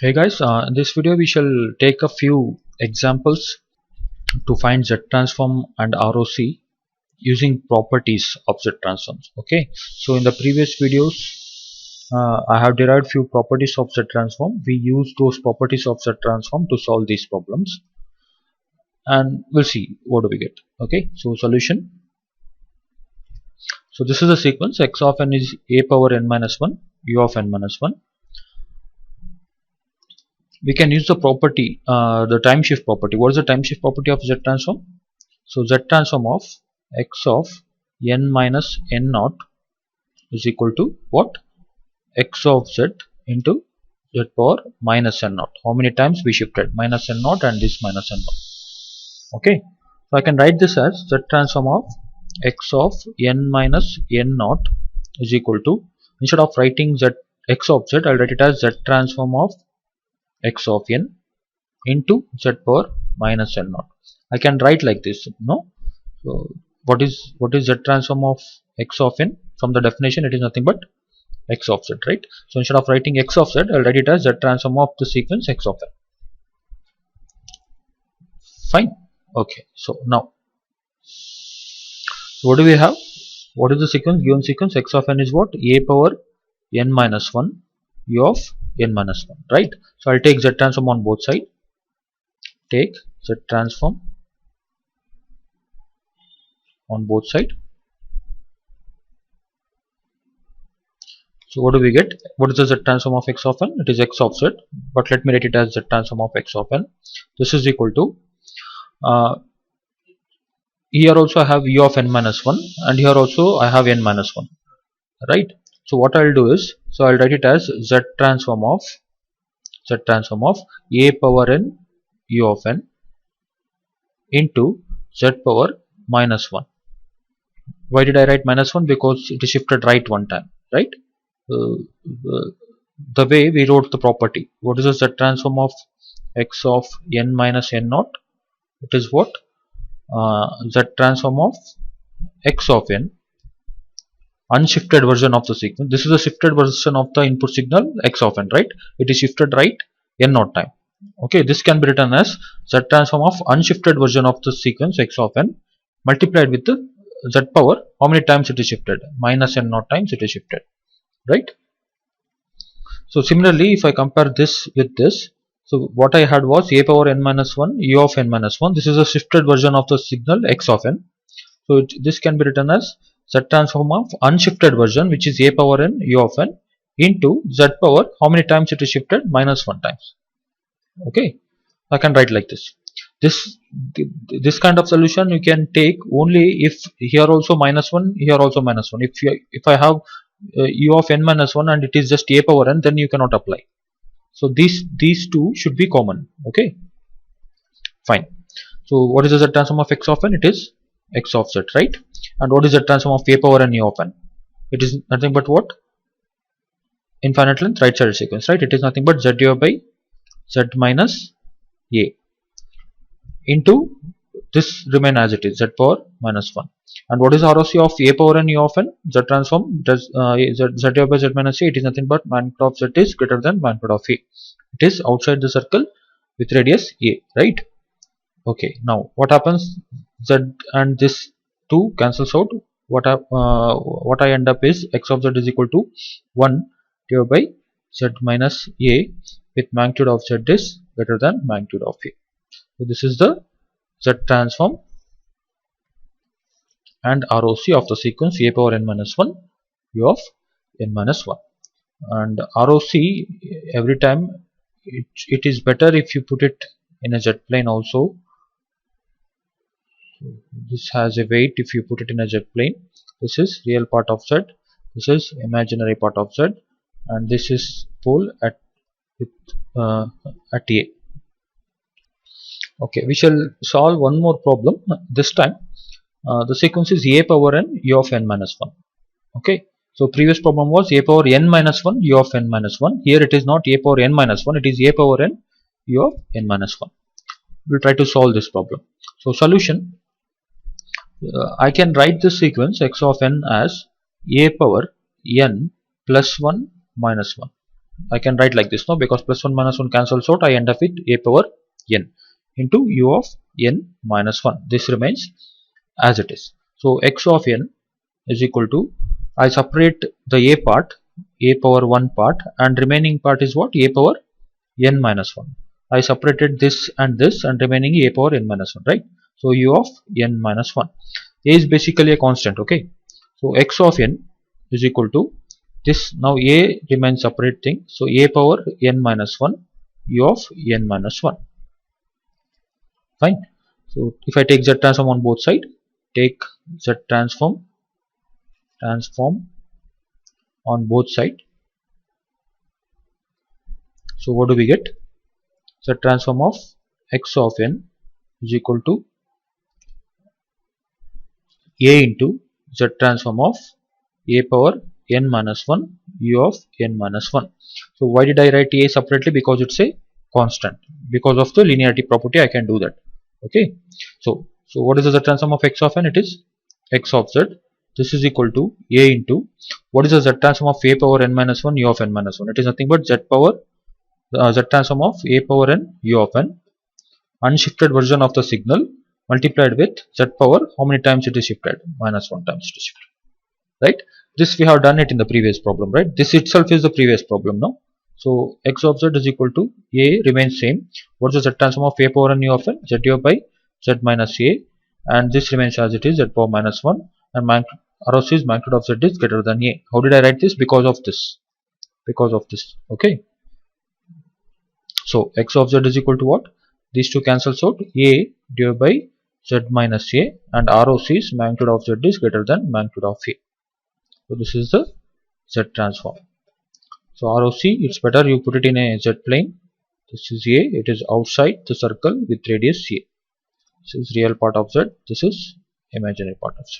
Hey guys, in this video we shall take a few examples to find Z transform and ROC using properties of Z transforms. Okay, so in the previous videos I have derived few properties of Z transform. We use those properties of Z transform to solve these problems, and we'll see what do we get. Okay, so solution. So this is the sequence. X of n is a power n minus 1, u of n minus 1. We can use the property, the time shift property. What is the time shift property of Z transform? So Z transform of x of n minus n naught is equal to what? X of z into z power minus n naught. How many times we shifted? Minus n naught and this minus n naught. Okay. So I can write this as Z transform of x of n minus n naught is equal to, instead of writing z x of z, I'll write it as Z transform of x of n into z power minus n naught. I can write like this, no? So what is z transform of x of n? From the definition, it is nothing but x of z, right? So instead of writing x of z, I'll write it as Z transform of the sequence x of n. Fine. Okay. So now, what do we have? What is the sequence? Given sequence x of n is what? A power n minus 1 u of n minus 1, right? So I'll take Z transform on both sides. Take Z transform on both sides. So what do we get? What is the Z transform of x of n? It is x of z, but let me write it as Z transform of x of n. This is equal to, here also I have u of n minus 1 and here also I have n minus 1, right? So what I'll do is, so I'll write it as Z transform of a power n u of n into z power minus 1. Why did I write minus 1? Because it is shifted right one time, right? The way we wrote the property. What is the Z transform of x of n minus n naught? It is what? Z transform of x of n, unshifted version of the sequence. This is a shifted version of the input signal x of n, right? It is shifted right n naught time. Okay, this can be written as Z transform of unshifted version of the sequence x of n multiplied with the z power. How many times it is shifted? Minus n naught times it is shifted, right? So similarly, if I compare this with this, so what I had was a power n minus 1 u of n minus 1. This is a shifted version of the signal x of n. So this can be written as Z transform of unshifted version, which is a power n u of n into z power. How many times it is shifted? Minus 1 times. Okay, I can write like this. This kind of solution you can take only if here also minus 1, here also minus 1. If I have u of n minus 1 and it is just a power n, then you cannot apply. So these two should be common. Okay, fine. So what is the Z transform of x of n? It is x of z, right? And what is the transform of a power n u of n? It is nothing but what? Infinite length right side sequence, right? It is nothing but z divided by z minus a into this remain as it is, z power minus 1. And what is ROC of a power n u of n? Z transform does z divided by z minus a. It is nothing but magnitude of z is greater than magnitude of a. It is outside the circle with radius a, right? Okay, now what happens? Z and this 2 cancels out. What I end up is x of z is equal to 1 divided by z minus a with magnitude of z is greater than magnitude of a. So this is the Z transform and ROC of the sequence a power n minus 1 u of n minus 1. And ROC, every time it is better if you put it in a Z plane also. This has a weight if you put it in a Z plane. This is real part of Z, this is imaginary part of Z, and this is pole at A. Okay, we shall solve one more problem. This time the sequence is a power n u of n minus 1. Okay, so previous problem was a power n minus 1 u of n minus 1. Here it is not a power n minus 1, it is a power n u of n minus 1. We'll try to solve this problem. So solution, I can write this sequence x of n as a power n plus 1 minus 1. I can write like this, no, because plus 1 minus 1 cancels out. I end up with a power n into u of n minus 1. This remains as it is. So x of n is equal to, I separate the a part, a power 1 part, and remaining part is what? A power n minus 1. I separated this and remaining a power n minus 1, right? So u of n minus 1. A is basically a constant, okay? So x of n is equal to this. Now a remains separate thing, so a power n minus 1 u of n minus 1. Fine. So if I take z transform on both sides, take z transform on both sides. So what do we get? Z transform of x of n is equal to a into z transform of a power n minus 1 u of n minus 1. So why did I write a separately? Because it's a constant. Because of the linearity property, I can do that. Okay. So what is the z transform of x of n? It is x of z. This is equal to a into, what is the z transform of a power n minus 1 u of n minus 1? It is nothing but z power z transform of a power n u of n, unshifted version of the signal, multiplied with z power, how many times it is shifted? Minus 1 times it is shifted, right? This we have done it in the previous problem, right? This itself is the previous problem now. So x of z is equal to a remains same. What is the z transform of a power n u of n? Z u by z minus a, and this remains as it is, z power minus 1, and ROC is magnitude of z is greater than a. How did I write this? Because of this. Okay. So x of z is equal to what? These two cancels out. A divided by z minus a, and ROC is magnitude of z is greater than magnitude of a. So this is the z transform. So ROC, it's better you put it in a z plane. This is a, it is outside the circle with radius a. This is real part of z. This is imaginary part of z.